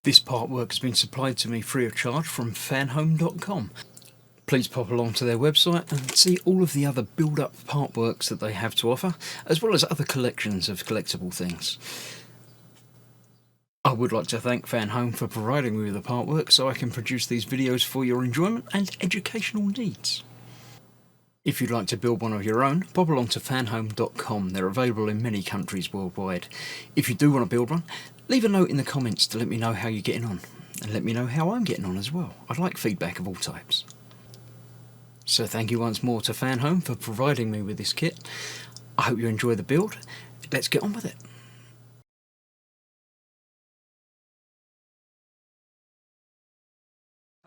This part work has been supplied to me free of charge from Fanhome.com. Please pop along to their website and see all of the other build-up part works that they have to offer, as well as other collections of collectible things. I would like to thank Fanhome for providing me with the part work so I can produce these videos for your enjoyment and educational needs. If you'd like to build one of your own, pop along to fanhome.com. They're available in many countries worldwide. If you do want to build one, leave a note in the comments to let me know how you're getting on, and let me know how I'm getting on as well. I'd like feedback of all types. So thank you once more to Fanhome for providing me with this kit. I hope you enjoy the build. Let's get on with it.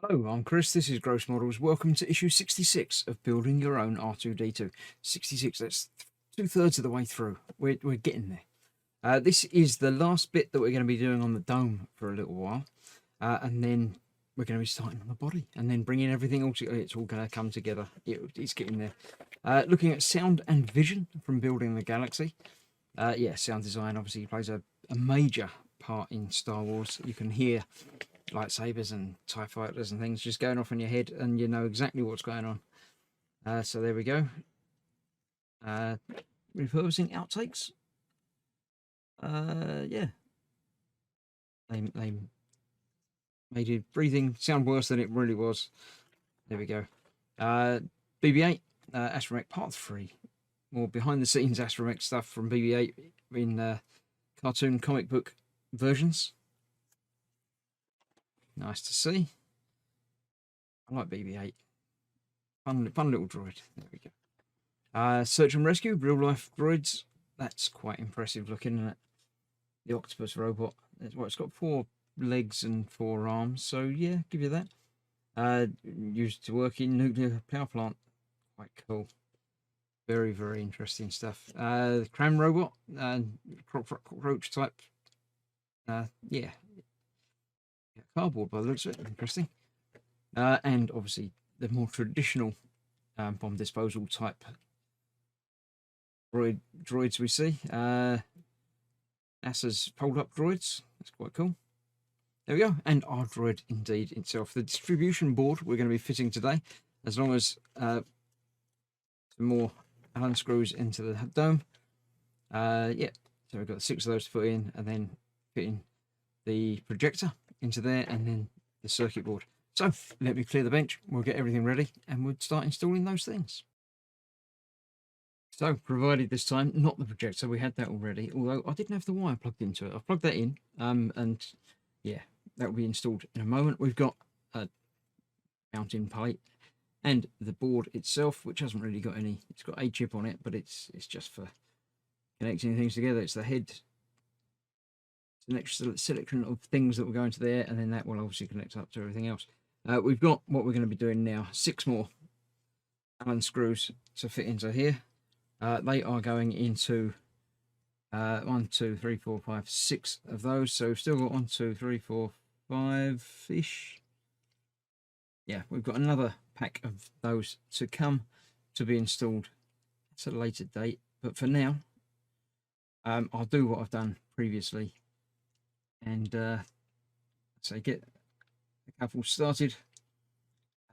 Hello, I'm Chris, this is Gross Models. Welcome to issue 66 of Building Your Own R2-D2. 66, that's 2/3 of the way through. We're getting there. This is the last bit that we're going to be doing on the dome for a little while. And then we're going to be starting on the body and then bringing everything all together. It's all going to come together. It's getting there. Looking at sound and vision from Building the Galaxy. Yeah, sound design obviously plays a major part in Star Wars. You can hear lightsabers and TIE fighters and things just going off in your head, and you know exactly what's going on. So there we go. Repurposing outtakes. Yeah. They made it breathing sound worse than it really was. There we go. BB-8, Astromech Part 3. More behind the scenes Astromech stuff from BB-8 in cartoon comic book versions. Nice to see. I like BB-8. Fun little droid. There we go. Search and rescue, real life droids. That's quite impressive looking, isn't it? The octopus robot. It's got 4 legs and 4 arms, so yeah, give you that. Used to work in nuclear power plant. Quite cool. Very, very interesting stuff. The Cram robot, cockroach type. Yeah. Cardboard by the looks of it. Interesting. And obviously the more traditional bomb disposal type droids we see. NASA's pulled up droids. That's quite cool. There we go. And our droid indeed itself. The distribution board we're going to be fitting today, as long as some more Allen screws into the dome. Yeah, so we've got 6 of those to put in, and then fitting the projector into there, and then the circuit board. So let me clear the bench, we'll get everything ready, and we'll start installing those things. So provided this time, not the projector, we had that already, although I didn't have the wire plugged into it. I've plugged that in, and yeah, that will be installed in a moment. We've got a mounting plate and the board itself, which hasn't really got any. It's got a chip on it, but it's just for connecting things together. It's the head. It's an extra selection of things that will go into there, and then that will obviously connect up to everything else. We've got what we're going to be doing now. 6 more Allen screws to fit into here. They are going into 1, 2, 3, 4, 5, 6 of those. So we've still got 1, 2, 3, 4, 5-ish. Yeah, we've got another pack of those to come to be installed at a later date. But for now, I'll do what I've done previously and so get the couple started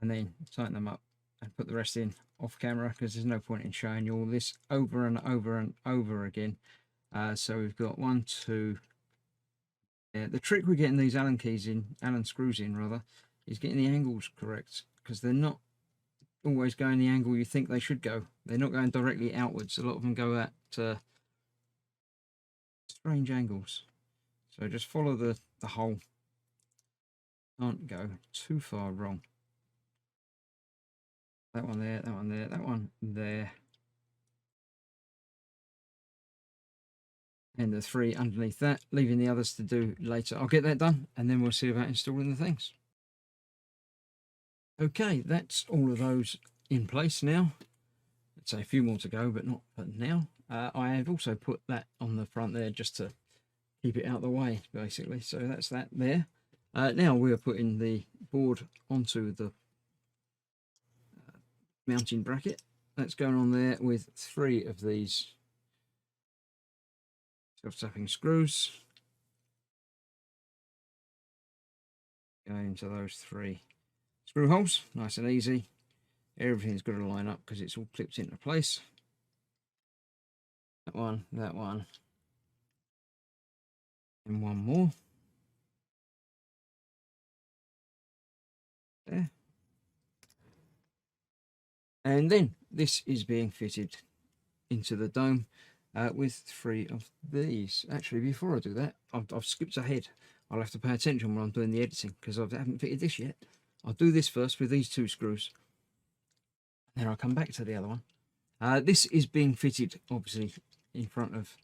and then tighten them up and put the rest in off camera, because there's no point in showing you all this over and over and over again. So we've got 1, 2. Yeah, the trick with getting these Allen screws in rather, is getting the angles correct, because they're not always going the angle you think they should go. They're not going directly outwards. A lot of them go at strange angles. So just follow the hole. Can't go too far wrong. That one there, that one there, that one there. And the 3 underneath that, leaving the others to do later. I'll get that done, and then we'll see about installing the things. Okay, that's all of those in place now. I'd say a few more to go, but not for now. I have also put that on the front there just to keep it out of the way, basically. So that's that there. Now we are putting the board onto the mounting bracket. That's going on there with 3 of these self-tapping screws. go into those 3 screw holes, nice and easy. Everything's got to line up because it's all clipped into place. That one, and one more. There. And then this is being fitted into the dome with 3 of these. Actually, before I do that, I've skipped ahead. I'll have to pay attention when I'm doing the editing because I haven't fitted this yet. I'll do this first with these 2 screws. Then I'll come back to the other one. This is being fitted, obviously, in front of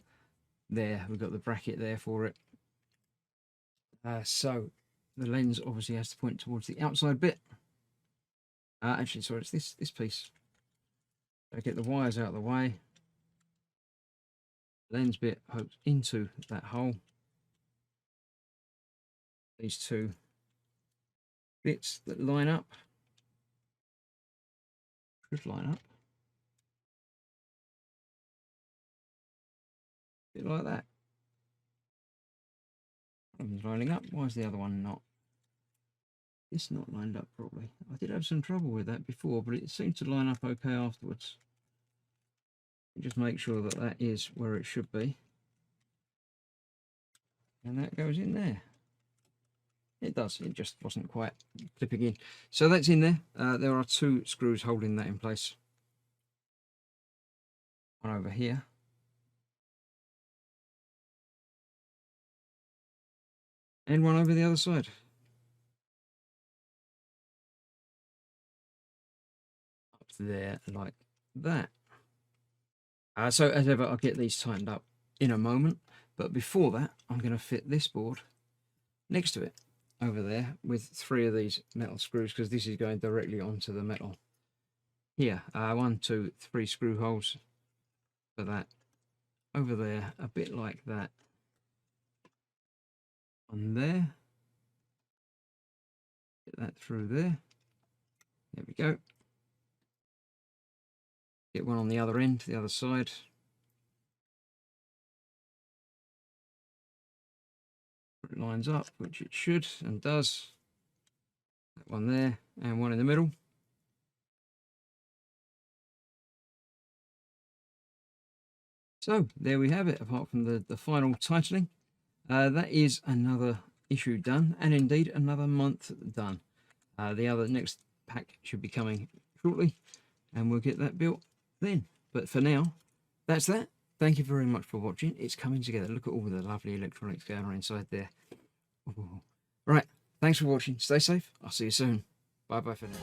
there. We've got the bracket there for it. So the lens obviously has to point towards the outside bit. Actually, sorry, it's this piece. I get the wires out of the way. Lens bit hooks into that hole. These 2 bits that line up should line up. A bit like that. One of them's lining up. Why is the other one not? It's not lined up properly. I did have some trouble with that before, but it seemed to line up okay afterwards. Just make sure that that is where it should be. And that goes in there. It does. It just wasn't quite clipping in. So that's in there. There are 2 screws holding that in place. One over here. And one over the other side. Up there like that. So as ever, I'll get these tightened up in a moment. But before that, I'm going to fit this board next to it over there with 3 of these metal screws because this is going directly onto the metal. Here, 1, 2, 3 screw holes for that. Over there, a bit like that. On there. Get that through there. There we go. Get one on the other end, the other side. It lines up, which it should and does. That one there and one in the middle. So there we have it, apart from the final tightening. That is another issue done, and indeed another month done. The other next pack should be coming shortly, and we'll get that built then. But for now, that's that. Thank you very much for watching. It's coming together. Look at all the lovely electronics going on inside there. Ooh. Right, thanks for watching. Stay safe. I'll see you soon. Bye bye for now.